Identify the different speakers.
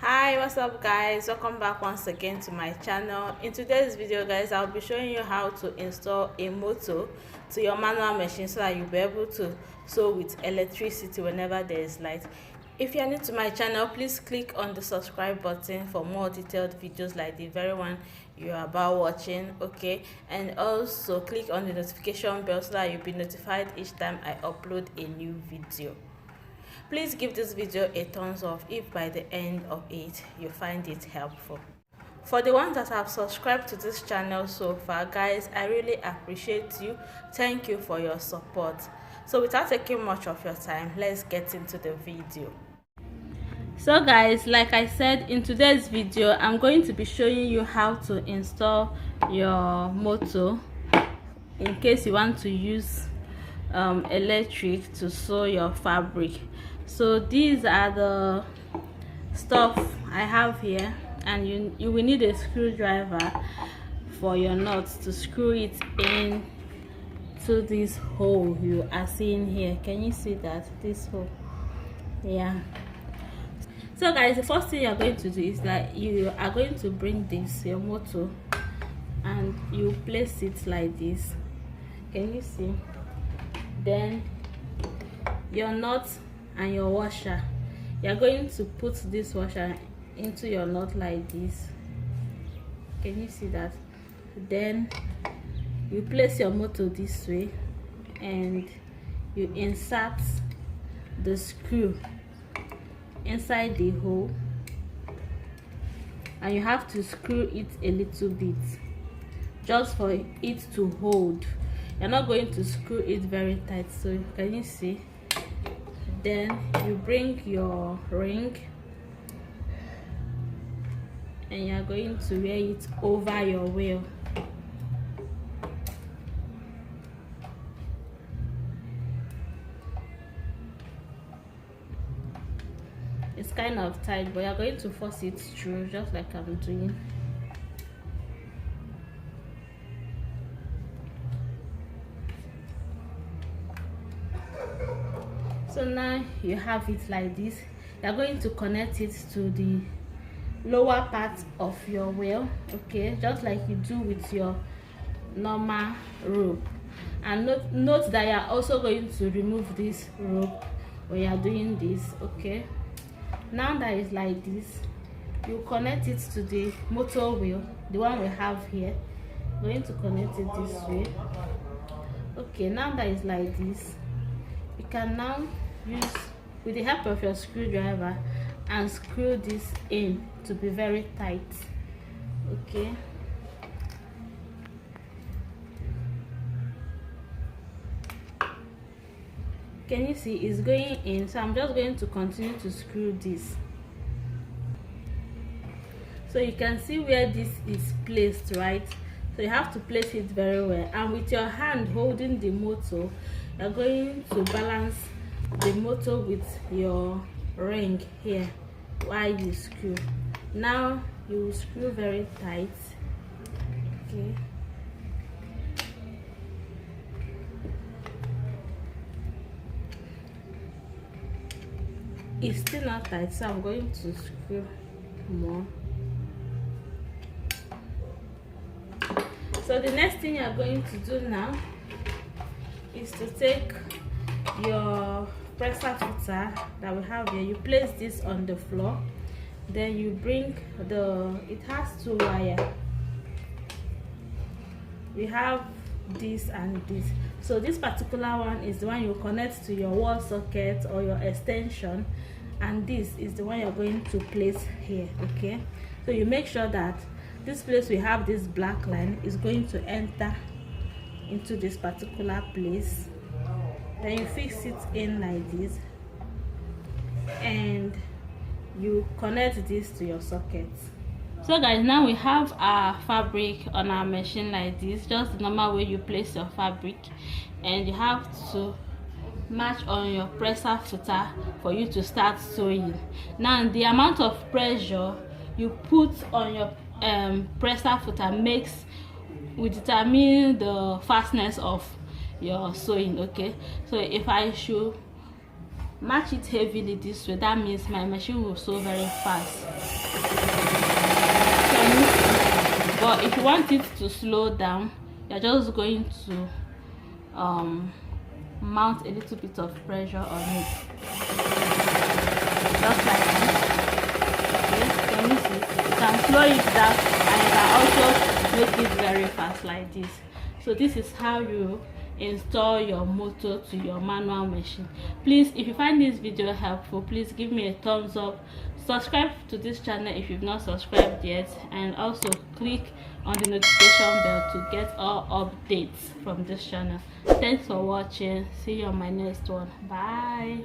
Speaker 1: Hi, what's up guys? Welcome back once again to my channel. In today's video guys, I'll be showing you how to install a motor to your manual machine so that you'll be able to sew with electricity whenever there is light. If you are new to my channel, please click on the subscribe button for more detailed videos like the very one you are about watching, okay? And also click on the notification bell so that you'll be notified each time I upload a new video. Please give this video a thumbs up if by the end of it you find it helpful. For the ones that have subscribed to this channel so far, guys, I really appreciate you. Thank you for your support. So without taking much of your time, let's get into the video. So guys, like I said, in today's video I'm going to be showing you how to install your motor in case you want to use electric to sew your fabric. So these are the stuff I have here, and you will need a screwdriver for your nuts to screw it in to this hole you are seeing here. Can you see that? This hole, yeah. So guys, the first thing you're going to do is that you are going to bring this your motor and you place it like this. Can you see? Then your nut and your washer, you're going to put this washer into your nut like this. Can you see that? Then you place your motor this way and you insert the screw inside the hole, and you have to screw it a little bit just for it to hold. You're not going to screw it very tight. So can you see? Then you bring your ring and you're going to wear it over your wheel. It's kind of tight, but you're going to force it through just like I'm doing. So now you have it like this. You're going to connect it to the lower part of your wheel, okay, just like you do with your normal rope. And note that you're also going to remove this rope when you're doing this, okay. Now that it's like this, you connect it to the motor wheel, the one we have here. We're going to connect it this way. Okay, now that it's like this, you can now use with the help of your screwdriver and screw this in to be very tight, okay. Can you see it's going in? So I'm just going to continue to screw this. So you can see where this is placed, right? So you have to place it very well, and with your hand holding the motor, you're going to balance the motor with your ring here while you screw. Now you will screw very tight, okay. It's still not tight, so I'm going to screw more. So the next thing you're going to do now is to take your presser footer that we have here. You place this on the floor, then you bring it has two wires. We have this and this. So this particular one is the one you connect to your wall socket or your extension, and this is the one you're going to place here, okay. So you make sure that this place we have this black line is going to enter into this particular place. Then you fix it in like this and you connect this to your socket. So guys, now we have our fabric on our machine like this, just the normal way you place your fabric, and you have to match on your presser footer for you to start sewing. Now the amount of pressure you put on your presser footer will determine the fastness of your sewing, okay. So if I should match it heavily this way. That means my machine will sew very fast. But if you want it to slow down, you're just going to mount a little bit of pressure on it, just like this. Okay, can you see? You can slow it down and you can also make it very fast like this. So this is how you install your motor to your manual machine. Please, if you find this video helpful, please give me a thumbs up, subscribe to this channel if you've not subscribed yet, and also click on the notification bell to get all updates from this channel. Thanks for watching. See you on my next one. Bye.